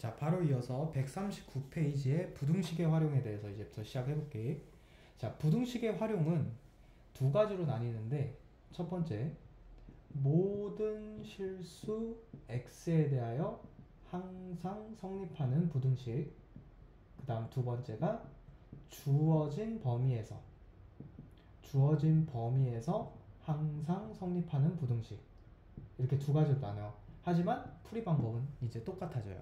자, 바로 이어서 139페이지의 부등식의 활용에 대해서 이제부터 시작해볼게. 자, 부등식의 활용은 두 가지로 나뉘는데, 첫 번째, 모든 실수 x에 대하여 항상 성립하는 부등식. 그 다음 두 번째가 주어진 범위에서 항상 성립하는 부등식. 이렇게 두 가지로 나눠요. 하지만 풀이 방법은 이제 똑같아져요.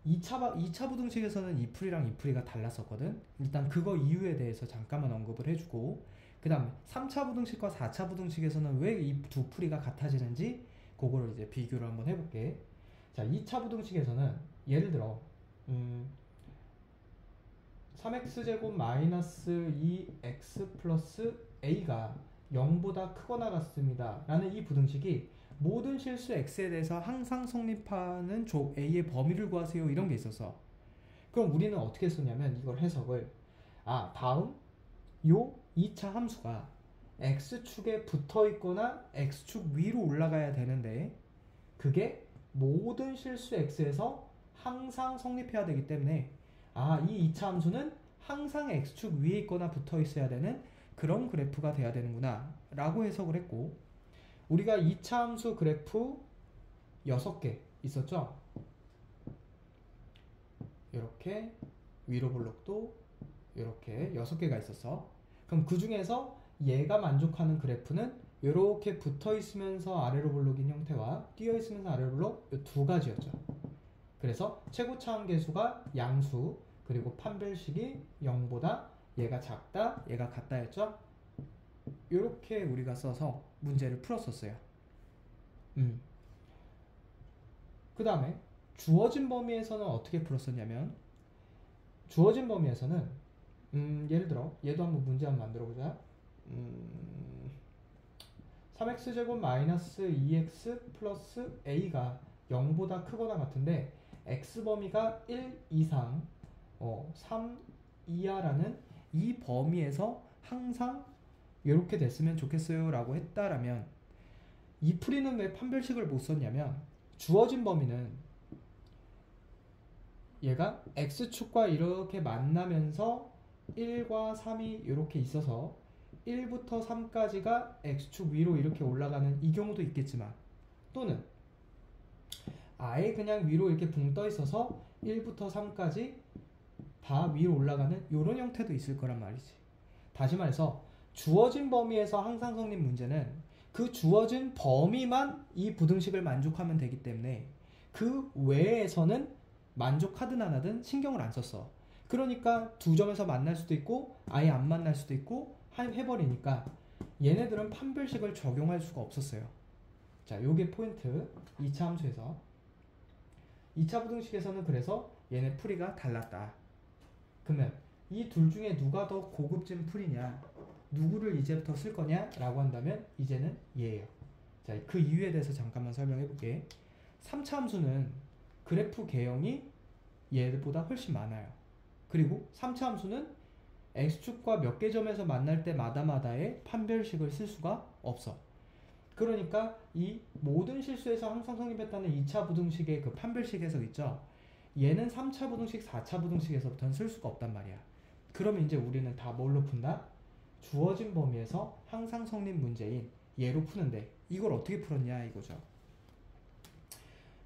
2차 부등식에서는 이 풀이랑 이 풀이가 달랐었거든. 일단 그거 이유에 대해서 잠깐만 언급을 해주고, 그 다음에 3차 부등식과 4차 부등식에서는 왜 이 두 풀이가 같아지는지 그거를 이제 비교를 한번 해볼게. 자, 2차 부등식에서는 예를 들어 3x제곱 마이너스 2x 플러스 a가 0보다 크거나 같습니다 라는 이 부등식이 모든 실수 x에 대해서 항상 성립하는 조 a의 범위를 구하세요 이런 게 있었어. 그럼 우리는 어떻게 썼냐면 이걸 해석을 다음 요 2차 함수가 x축에 붙어 있거나 x축 위로 올라가야 되는데 그게 모든 실수 x에서 항상 성립해야 되기 때문에 이 2차 함수는 항상 x축 위에 있거나 붙어 있어야 되는 그런 그래프가 돼야 되는구나 라고 해석을 했고, 우리가 2차 함수 그래프 6개 있었죠? 이렇게 위로 블록도 이렇게 6개가 있었어. 그럼 그 중에서 얘가 만족하는 그래프는 이렇게 붙어 있으면서 아래로 블록인 형태와 뛰어 있으면서 아래로 블록 이 두 가지였죠. 그래서 최고차항 계수가 양수, 그리고 판별식이 0보다 얘가 작다, 얘가 같다 했죠? 이렇게 우리가 써서 문제를 풀었었어요. 그 다음에 주어진 범위에서는 어떻게 풀었었냐면, 주어진 범위에서는 예를 들어 얘도 한번 문제 한번 만들어보자. 3x제곱 마이너스 2x 플러스 a가 0보다 크거나 같은데 x범위가 1 이상 3 이하라는 이 범위에서 항상 이렇게 됐으면 좋겠어요 라고 했다라면, 이 풀이는 왜 판별식을 못 썼냐면, 주어진 범위는 얘가 x축과 이렇게 만나면서 1과 3이 이렇게 있어서 1부터 3까지가 x축 위로 이렇게 올라가는 이 경우도 있겠지만, 또는 아예 그냥 위로 이렇게 붕 떠 있어서 1부터 3까지 다 위로 올라가는 이런 형태도 있을 거란 말이지. 다시 말해서 주어진 범위에서 항상 성립 문제는 그 주어진 범위만 이 부등식을 만족하면 되기 때문에 그 외에서는 만족하든 안 하든 신경을 안 썼어. 그러니까 두 점에서 만날 수도 있고 아예 안 만날 수도 있고 해버리니까 얘네들은 판별식을 적용할 수가 없었어요. 자, 요게 포인트. 2차 함수에서 2차 부등식에서는 그래서 얘네 풀이가 달랐다. 그러면 이 둘 중에 누가 더 고급진 풀이냐, 누구를 이제부터 쓸 거냐 라고 한다면 이제는 얘예요. 자, 그 이유에 대해서 잠깐만 설명해 볼게. 3차 함수는 그래프 개형이 얘보다 훨씬 많아요. 그리고 3차 함수는 x축과 몇 개 점에서 만날 때마다의 판별식을 쓸 수가 없어. 그러니까 이 모든 실수에서 항상 성립했다는 2차 부등식의 그 판별식 해석 있죠? 얘는 3차 부등식, 4차 부등식에서부터는 쓸 수가 없단 말이야. 그러면 이제 우리는 다 뭘로 푼다? 주어진 범위에서 항상 성립 문제인 얘로 푸는데, 이걸 어떻게 풀었냐 이거죠.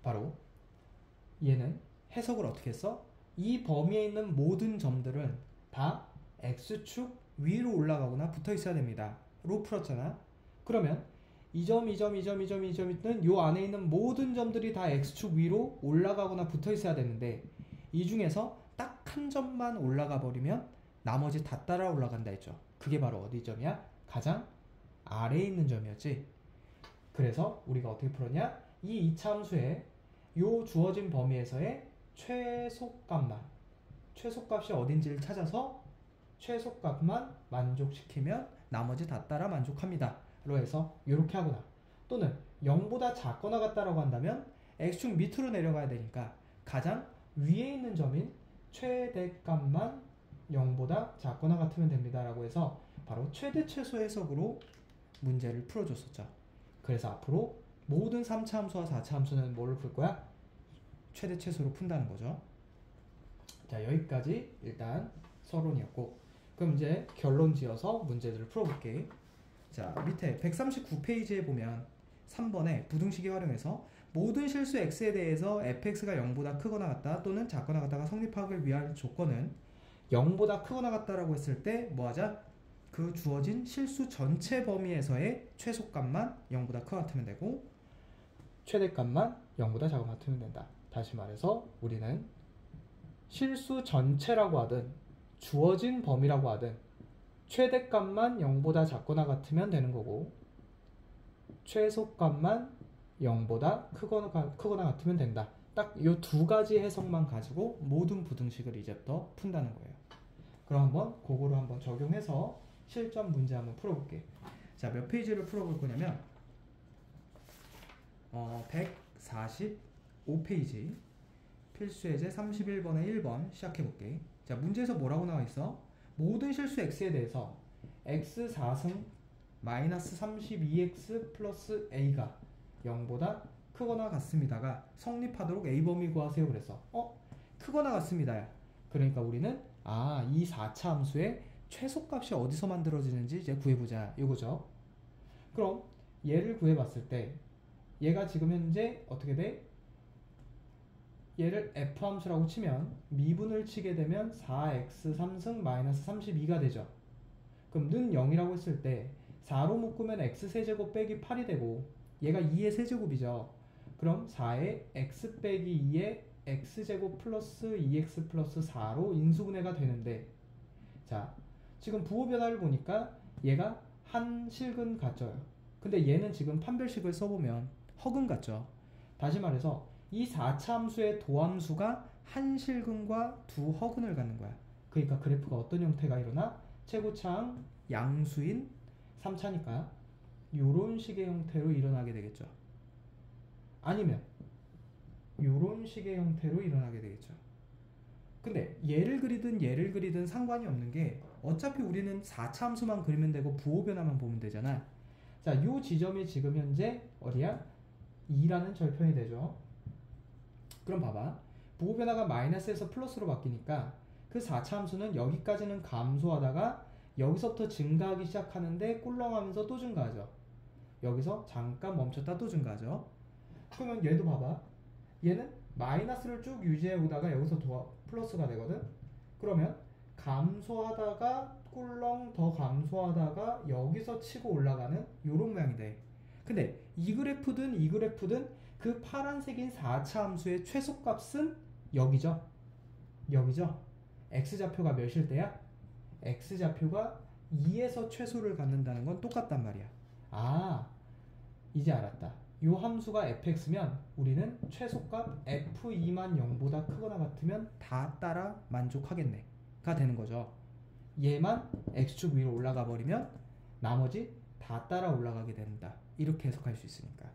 바로 얘는 해석을 어떻게 했어? 이 범위에 있는 모든 점들은 다 x축 위로 올라가거나 붙어 있어야 됩니다 로 풀었잖아. 그러면 이 점, 이 점, 이 점, 이 점, 이 점 있는 요 안에 있는 모든 점들이 다 x축 위로 올라가거나 붙어 있어야 되는데, 이 중에서 딱 한 점만 올라가 버리면 나머지 다 따라 올라간다 했죠. 그게 바로 어디 점이야? 가장 아래에 있는 점이었지. 그래서 우리가 어떻게 풀었냐? 이 2차 함수의 요 주어진 범위에서의 최소값이 어딘지를 찾아서 최소값만 만족시키면 나머지 다 따라 만족합니다 로 해서 이렇게 하거나, 또는 0보다 작거나 같다라고 한다면 x축 밑으로 내려가야 되니까 가장 위에 있는 점인 최대값만 0보다 작거나 같으면 됩니다 라고 해서 바로 최대 최소 해석으로 문제를 풀어줬었죠. 그래서 앞으로 모든 3차 함수와 4차 함수는 뭘로 풀 거야? 최대 최소로 푼다는 거죠. 자, 여기까지 일단 서론이었고, 그럼 이제 결론 지어서 문제들을 풀어볼게. 자, 밑에 139페이지에 보면 3번에 부등식이 활용해서 모든 실수 x에 대해서 fx가 0보다 크거나 같다 또는 작거나 같다가 성립하기 위한 조건은 0보다 크거나 같다라고 했을 때 뭐하자? 그 주어진 실수 전체 범위에서의 최소값만 0보다 크거나 같으면 되고 최대값만 0보다 작거나 같으면 된다. 다시 말해서 우리는 실수 전체라고 하든 주어진 범위라고 하든 최대값만 0보다 작거나 같으면 되는 거고 최소값만 0보다 크거나 같으면 된다. 딱 이 두 가지 해석만 가지고 모든 부등식을 이제부터 푼다는 거예요. 그럼 한번 그거를 한번 적용해서 실전 문제 한번 풀어볼게. 자, 몇 페이지를 풀어볼 거냐면 145페이지 필수예제 31번에 1번 시작해볼게. 자, 문제에서 뭐라고 나와 있어? 모든 실수 x에 대해서 x 4승 마이너스 32x 플러스 a가 0보다 크거나 같습니다가 성립하도록 a 범위 구하세요. 그래서 크거나 같습니다야. 그러니까 우리는 이 4차 함수의 최소값이 어디서 만들어지는지 이제 구해보자 이거죠. 그럼 얘를 구해봤을 때 얘가 지금 현재 어떻게 돼? 얘를 f함수라고 치면 미분을 치게 되면 4x 3승 마이너스 32가 되죠. 그럼 는 0이라고 했을 때 4로 묶으면 x세제곱 빼기 8이 되고 얘가 2의 세제곱이죠. 그럼 4의 x 빼기 2의 x제곱 플러스 2x 플러스 4로 인수분해가 되는데 자, 지금 부호 변화를 보니까 얘가 한실근 같죠. 근데 얘는 지금 판별식을 써보면 허근 같죠. 다시 말해서 이 4차 함수의 도함수가 한실근과 두 허근을 갖는 거야. 그러니까 그래프가 어떤 형태가 일어나? 최고차항 양수인 3차니까 요런 식의 형태로 일어나게 되겠죠. 아니면 요런 식의 형태로 일어나게 되겠죠. 근데 얘를 그리든 상관이 없는 게 어차피 우리는 4차 함수만 그리면 되고 부호 변화만 보면 되잖아. 자, 요 지점이 지금 현재 어디야? 2라는 절편이 되죠. 그럼 봐봐. 부호 변화가 마이너스에서 플러스로 바뀌니까 그 4차 함수는 여기까지는 감소하다가 여기서부터 증가하기 시작하는데 꿀렁하면서 또 증가하죠. 여기서 잠깐 멈췄다 또 증가하죠. 그러면 얘도 봐봐. 얘는 마이너스를 쭉 유지해 오다가 여기서 플러스가 되거든. 그러면 감소하다가 꿀렁 더 감소하다가 여기서 치고 올라가는 요런 모양이 돼. 근데 이 그래프든 그 파란색인 4차 함수의 최소값은 여기죠. x좌표가 몇일 때야? x좌표가 2에서 최소를 갖는다는 건 똑같단 말이야. 이제 알았다. 요 함수가 fx면 우리는 최소값 f2만 0보다 크거나 같으면 다 따라 만족하겠네 가 되는 거죠. 얘만 x축 위로 올라가 버리면 나머지 다 따라 올라가게 된다. 이렇게 해석할 수 있으니까.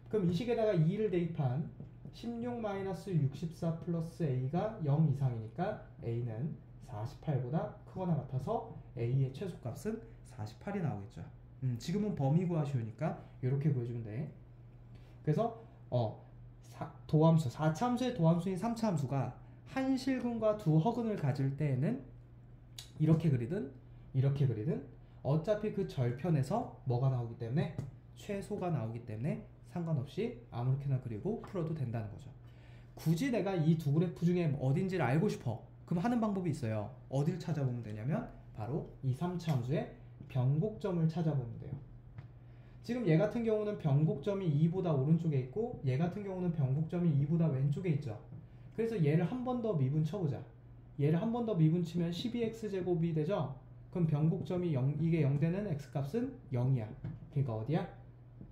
그럼 이 식에다가 2를 대입한 16-64 플러스 a가 0 이상이니까 a는 48보다 크거나 같아서 a의 최소값은 48이 나오겠죠. 지금은 범위 구하시오니까 이렇게 구해주면 돼. 그래서 도함수 4차 함수의 도함수인 3차 함수가 한실근과 두 허근을 가질 때에는 이렇게 그리든 어차피 그 절편에서 뭐가 나오기 때문에 최소가 나오기 때문에 상관없이 아무렇게나 그리고 풀어도 된다는 거죠. 굳이 내가 이 두 그래프 중에 어딘지를 알고 싶어. 그럼 하는 방법이 있어요. 어딜 찾아보면 되냐면 바로 이 3차 함수의 변곡점을 찾아보면 돼요. 지금 얘 같은 경우는 변곡점이 2보다 오른쪽에 있고 얘 같은 경우는 변곡점이 2보다 왼쪽에 있죠. 그래서 얘를 한 번 더 미분 쳐보자. 얘를 한 번 더 미분 치면 12x제곱이 되죠. 그럼 변곡점이 0, 이게 0 되는 x값은 0이야. 그러니까 어디야?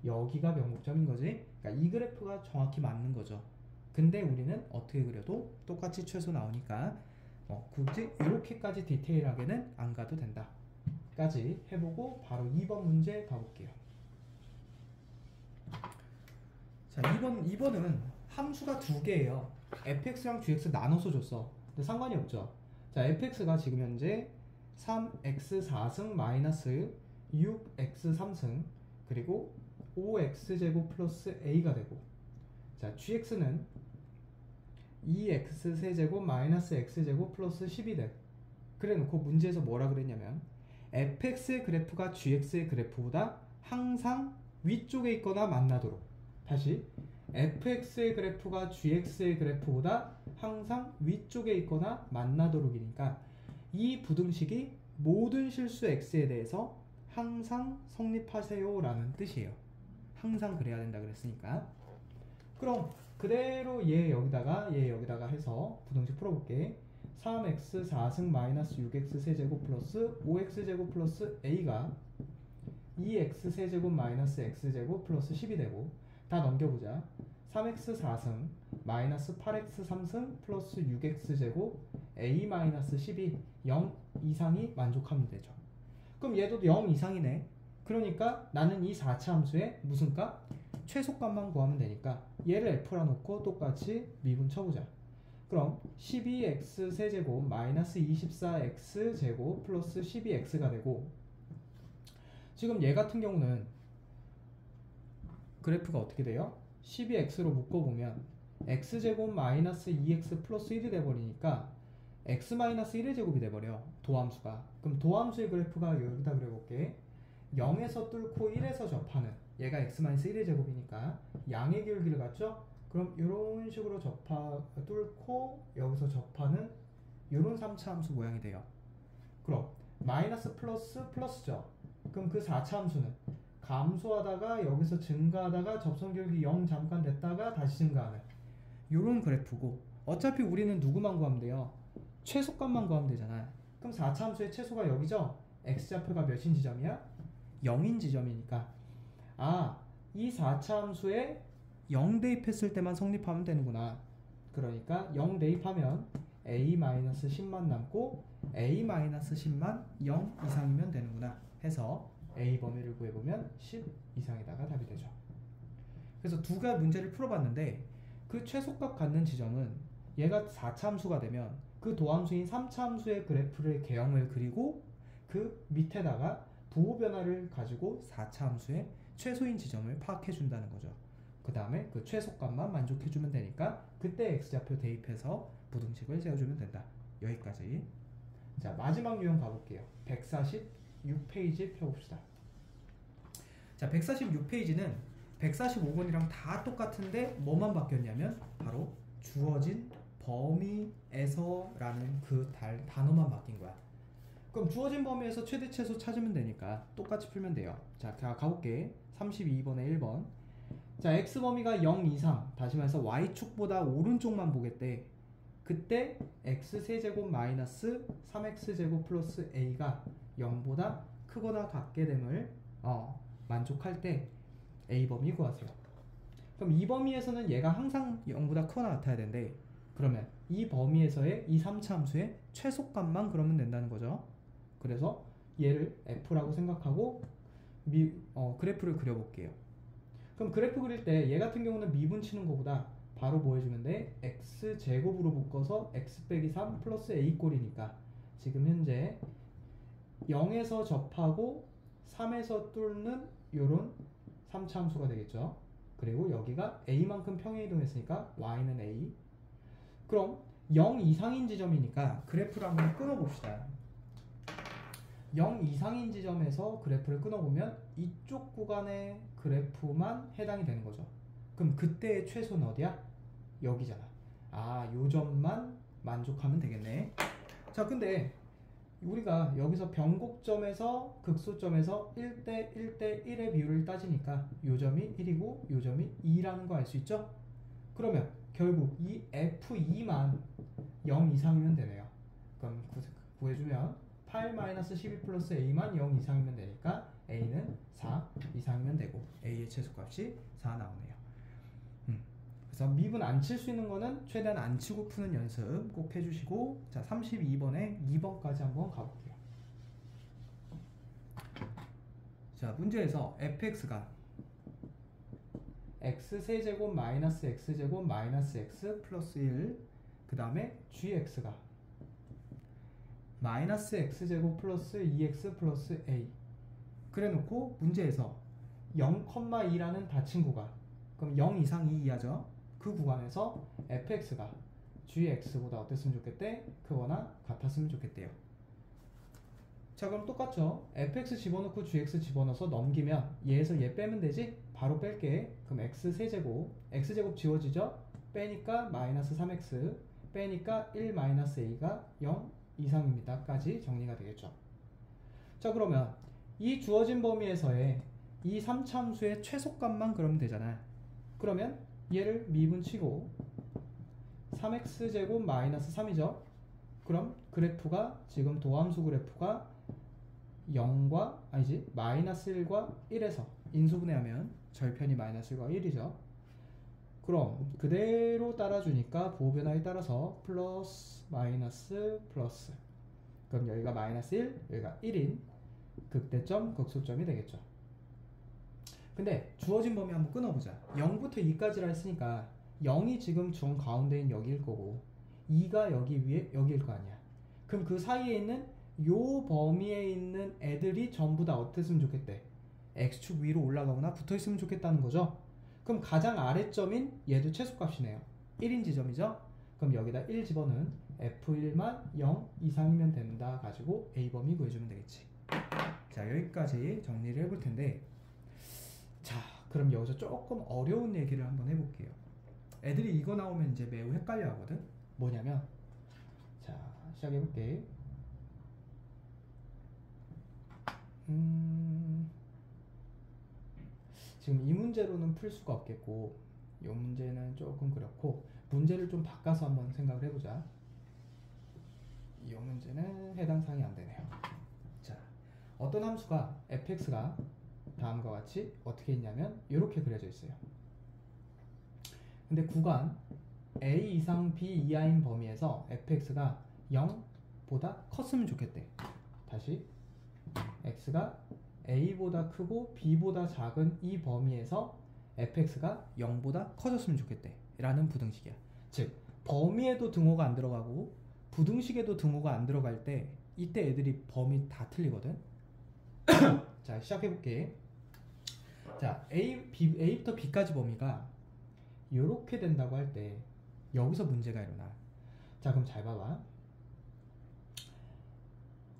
여기가 변곡점인 거지. 그러니까 이 그래프가 정확히 맞는 거죠. 근데 우리는 어떻게 그려도 똑같이 최소 나오니까 굳이 이렇게까지 디테일하게는 안 가도 된다 까지 해보고 바로 2번 문제 가볼게요. 자, 2번은 함수가 두 개예요. fx랑 gx 나눠서 줬어. 근데 상관이 없죠. 자, fx가 지금 현재 3x 4승 마이너스 6x 3승 그리고 5x제곱 플러스 a가 되고, 자, gx는 2x 세제곱 마이너스 x제곱 플러스 10이 돼. 그래 놓고 문제에서 뭐라 그랬냐면 fx의 그래프가 gx의 그래프보다 항상 위쪽에 있거나 만나도록. 다시 fx의 그래프가 gx의 그래프보다 항상 위쪽에 있거나 만나도록이니까 이 부등식이 모든 실수 x에 대해서 항상 성립하세요 라는 뜻이에요. 항상 그래야 된다 그랬으니까. 그럼 그대로 얘 여기다가 해서 부등식 풀어볼게. 3x 4승 마이너스 6x 세제곱 플러스 5x제곱 플러스 a가 2x 세제곱 마이너스 x제곱 플러스 10이 되고, 다 넘겨보자. 3x 4승 마이너스 8x 3승 플러스 6x제곱 a 마이너스 10이 0 이상이 만족하면 되죠. 그럼 얘도 0 이상이네. 그러니까 나는 이 4차 함수의 무슨 값? 최소값만 구하면 되니까 얘를 f라 놓고 똑같이 미분 쳐보자. 그럼 12x 세제곱 마이너스 24x 제곱 플러스 12x가 되고, 지금 얘 같은 경우는 그래프가 어떻게 돼요? 12x로 묶어보면 x제곱 마이너스 2x 플러스 1이 돼버리니까 x 마이너스 1의 제곱이 돼버려, 도함수가. 그럼 도함수의 그래프가 여기다 그려볼게. 0에서 뚫고 1에서 접하는, 얘가 x 마이너스 1의 제곱이니까 양의 기울기를 갖죠? 그럼 이런 식으로 뚫고 여기서 접하는 이런 3차 함수 모양이 돼요. 그럼 마이너스 플러스 플러스죠. 그럼 그 4차 함수는 감소하다가 여기서 증가하다가 접선 기울기 0 잠깐 됐다가 다시 증가하는 이런 그래프고, 어차피 우리는 누구만 구하면 돼요? 최소값만 구하면 되잖아. 그럼 4차 함수의 최소가 여기죠? x좌표가 몇인 지점이야? 0인 지점이니까 이 4차 함수에 0 대입했을 때만 성립하면 되는구나. 그러니까 0 대입하면 a-10만 남고 a-10만 0 이상이면 되는구나 해서 a 범위를 구해보면 10 이상에다가 답이 되죠. 그래서 두 가지 문제를 풀어봤는데 그 최소값 갖는 지점은 얘가 4차 함수가 되면 그 도함수인 3차 함수의 그래프를 개형을 그리고 그 밑에다가 부호 변화를 가지고 4차 함수의 최소인 지점을 파악해 준다는 거죠. 그 다음에 그 최소값만 만족해주면 되니까 그때 x좌표 대입해서 부등식을 세워주면 된다. 여기까지. 자, 마지막 유형 가볼게요. 146페이지 펴봅시다. 자, 146페이지는 145번이랑 다 똑같은데 뭐만 바뀌었냐면 바로 주어진 범위에서 라는 그 단어만 바뀐 거야. 그럼 주어진 범위에서 최대 최소 찾으면 되니까 똑같이 풀면 돼요. 자, 가볼게. 32번에 1번. 자, x범위가 0 이상, 다시 말해서 y축보다 오른쪽만 보겠대. 그때 x세제곱 마이너스 3x제곱 플러스 a가 0보다 크거나 같게 됨을 만족할 때 a범위 구하세요. 그럼 이 범위에서는 얘가 항상 0보다 크거나 같아야 되는데, 그러면 이 범위에서의 이 3차 함수의 최소값만 그러면 된다는 거죠. 그래서 얘를 f라고 생각하고 그래프를 그려볼게요. 그럼 그래프 그릴 때 얘 같은 경우는 미분 치는 것보다 바로 뭐 해주면 돼? x제곱으로 묶어서 x 빼기 3 플러스 a 꼴이니까 지금 현재 0에서 접하고 3에서 뚫는 요런 3차 함수가 되겠죠. 그리고 여기가 a만큼 평행 이동했으니까 y는 a. 그럼 0 이상인 지점이니까 그래프를 한번 끊어봅시다. 0 이상인 지점에서 그래프를 끊어보면 이쪽 구간의 그래프만 해당이 되는 거죠. 그럼 그때의 최소는 어디야? 여기잖아. 요 점만 만족하면 되겠네. 자, 근데 우리가 여기서 변곡점에서 극소점에서 1대 1대 1의 비율을 따지니까 요 점이 1이고 요 점이 2라는 거 알 수 있죠? 그러면 결국 이 F2만 0 이상이면 되네요. 그럼 구해주면 8-12 플러스 a만 0 이상이면 되니까 a는 4 이상이면 되고 a의 최소값이 4 나오네요. 그래서 미분 안 칠 수 있는 거는 최대한 안 치고 푸는 연습 꼭 해주시고, 자, 32번에 2번까지 한번 가볼게요. 자, 문제에서 fx가 x세제곱 마이너스 x제곱 마이너스 x 플러스 1, 그 다음에 gx가 마이너스 x제곱 플러스 2x 플러스 a. 그래 놓고 문제에서 0,2라는 닫힌 구간, 그럼 0 이상 2 이하죠. 그 구간에서 fx가 gx보다 어땠으면 좋겠대? 크거나 같았으면 좋겠대요. 자, 그럼 똑같죠? fx 집어넣고 gx 집어넣어서 넘기면 얘에서 얘 빼면 되지? 바로 뺄게. 그럼 x 세제곱, x제곱 지워지죠? 빼니까 마이너스 3x, 빼니까 1 마이너스 a가 0 이상입니다 까지 정리가 되겠죠. 자, 그러면 이 주어진 범위에서의 이 3차함수의 최소값만 그러면 되잖아. 그러면 얘를 미분치고 3x제곱 마이너스 3이죠. 그럼 그래프가 지금 도함수 그래프가 0과 아니지 마이너스 1과 1에서 인수분해하면 절편이 마이너스 1과 1이죠. 그럼 그대로 따라주니까 부호변화에 따라서 플러스 마이너스 플러스, 그럼 여기가 마이너스 1 여기가 1인 극대점 극소점이 되겠죠. 근데 주어진 범위 한번 끊어보자. 0부터 2까지라 했으니까 0이 지금 중 가운데인 여기일 거고 2가 여기 위에 여기일 거 아니야. 그럼 그 사이에 있는 요 범위에 있는 애들이 전부 다 어땠으면 좋겠대? x축 위로 올라가거나 붙어있으면 좋겠다는 거죠. 그럼 가장 아래점인 얘도 최소값이네요. 1인 지점이죠. 그럼 여기다 1 집어넣은 f1만 0 이상이면 된다 가지고 a범위 구해주면 되겠지. 자, 여기까지 정리를 해볼 텐데, 자, 그럼 여기서 조금 어려운 얘기를 한번 해볼게요. 애들이 이거 나오면 이제 매우 헷갈려 하거든. 뭐냐면, 자, 시작해볼게. 지금 이 문제로는 풀 수가 없겠고 이 문제는 조금 그렇고 문제를 좀 바꿔서 한번 생각을 해보자. 이 문제는 해당 사항이 안 되네요. 자, 어떤 함수가 fx가 다음과 같이 어떻게 있냐면 이렇게 그려져 있어요. 근데 구간 a 이상 b 이하인 범위에서 fx가 0보다 컸으면 좋겠대. 다시 x가 a보다 크고 b보다 작은 이 범위에서 fx가 0보다 커졌으면 좋겠대 라는 부등식이야. 즉 범위에도 등호가 안 들어가고 부등식에도 등호가 안 들어갈 때 이때 애들이 범위 다 틀리거든. 자, 시작해볼게. 자, a부터 b까지 범위가 이렇게 된다고 할 때 여기서 문제가 일어나. 자, 그럼 잘 봐봐.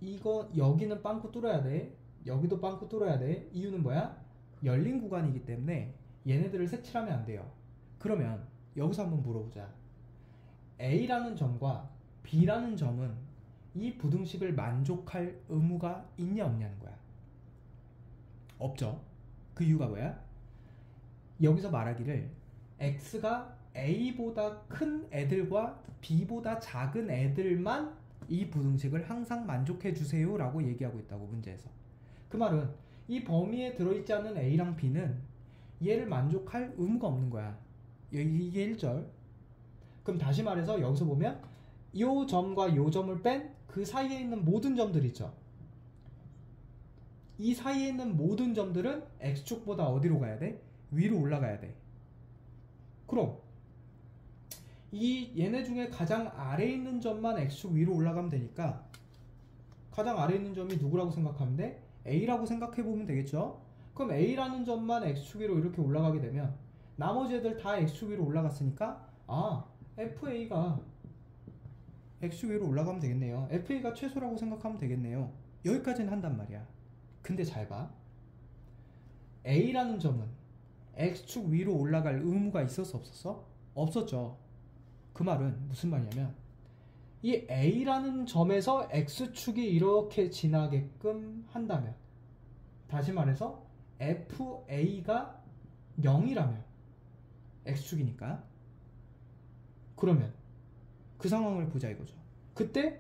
이거 여기는 빵꾸 뚫어야 돼. 여기도 빵꾸 뚫어야 돼. 이유는 뭐야? 열린 구간이기 때문에 얘네들을 색칠하면 안 돼요. 그러면 여기서 한번 물어보자. A라는 점과 B라는 점은 이 부등식을 만족할 의무가 있냐 없냐는 거야. 없죠. 그 이유가 뭐야? 여기서 말하기를 X가 A보다 큰 애들과 B보다 작은 애들만 이 부등식을 항상 만족해 주세요 라고 얘기하고 있다고, 문제에서. 그 말은 이 범위에 들어있지 않는 A랑 B는 얘를 만족할 의무가 없는 거야. 이게 1절. 그럼 다시 말해서 여기서 보면 이 점과 이 점을 뺀 그 사이에 있는 모든 점들 있죠. 이 사이에 있는 모든 점들은 X축보다 어디로 가야 돼? 위로 올라가야 돼. 그럼 이 얘네 중에 가장 아래에 있는 점만 X축 위로 올라가면 되니까 가장 아래에 있는 점이 누구라고 생각하면 돼? A라고 생각해보면 되겠죠? 그럼 A라는 점만 X축 위로 이렇게 올라가게 되면 나머지 애들 다 X축 위로 올라갔으니까 FA가 X축 위로 올라가면 되겠네요. FA가 최소라고 생각하면 되겠네요. 여기까지는 한단 말이야. 근데 잘 봐. A라는 점은 X축 위로 올라갈 의무가 있었어 없었어? 없었죠. 그 말은 무슨 말이냐면 이 A라는 점에서 X축이 이렇게 지나게끔 한다면, 다시 말해서 FA가 0이라면 X축이니까, 그러면 그 상황을 보자 이거죠. 그때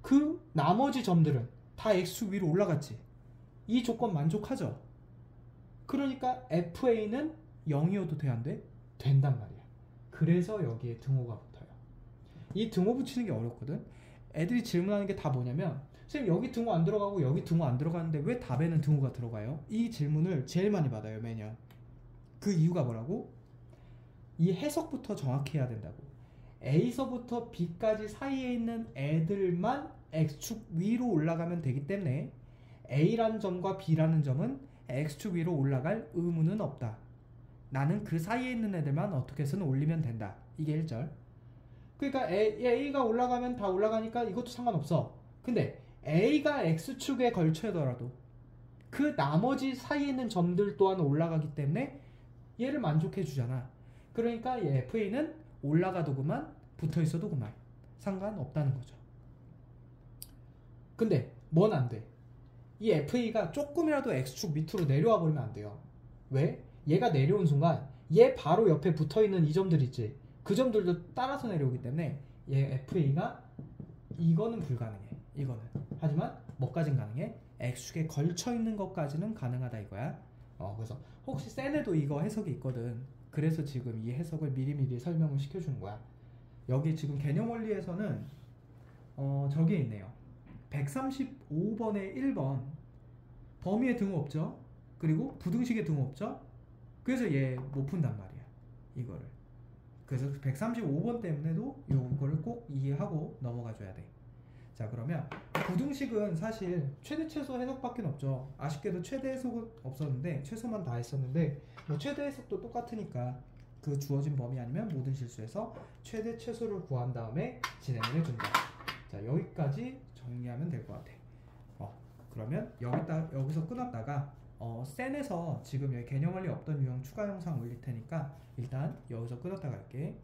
그 나머지 점들은 다 X축 위로 올라갔지. 이 조건 만족하죠. 그러니까 FA는 0이어도 돼 안 돼? 된단 말이야. 그래서 여기에 등호가 붙어요. 이 등호 붙이는 게 어렵거든. 애들이 질문하는 게 다 뭐냐면, 선생님 여기 등호 안 들어가고 여기 등호 안 들어가는데 왜 답에는 등호가 들어가요? 이 질문을 제일 많이 받아요, 매년. 그 이유가 뭐라고? 이 해석부터 정확히 해야 된다고. A서부터 B까지 사이에 있는 애들만 X축 위로 올라가면 되기 때문에 A라는 점과 B라는 점은 X축 위로 올라갈 의무는 없다. 나는 그 사이에 있는 애들만 어떻게 해서는 올리면 된다. 이게 1절. 그러니까 A가 올라가면 다 올라가니까 이것도 상관없어. 근데 A가 X축에 걸쳐더라도 그 나머지 사이에 있는 점들 또한 올라가기 때문에 얘를 만족해 주잖아. 그러니까 얘 FA는 올라가도 그만, 붙어 있어도 그만, 상관없다는 거죠. 근데 뭔 안 돼? 이 FA가 조금이라도 X축 밑으로 내려와 버리면 안 돼요. 왜? 얘가 내려온 순간 얘 바로 옆에 붙어 있는 이 점들 있지? 그 점들도 따라서 내려오기 때문에 얘 FA가 이거는 불가능해. 이거는. 하지만 뭐까진 가능해? X축에 걸쳐 있는 것까지는 가능하다 이거야. 그래서 혹시 셀에도 이거 해석이 있거든. 그래서 지금 이 해석을 미리미리 설명을 시켜주는 거야. 여기 지금 개념 원리에서는 저기에 있네요. 135번에 1번 범위에 등호 없죠? 그리고 부등식에 등호 없죠? 그래서 얘 못 푼단 말이야. 이거를. 그래서 135번 때문에도 이거를 꼭 이해하고 넘어가 줘야 돼. 자, 그러면 부등식은 사실 최대 최소 해석밖에 없죠. 아쉽게도 최대 해석은 없었는데 최소만 다 했었는데 뭐 최대 해석도 똑같으니까 그 주어진 범위 아니면 모든 실수에서 최대 최소를 구한 다음에 진행을 해준다. 자, 여기까지 정리하면 될 것 같아. 그러면 여기서 끊었다가 센에서 지금 여기 개념 원리 없던 유형 추가 영상 올릴 테니까 일단 여기서 끊었다가 할게.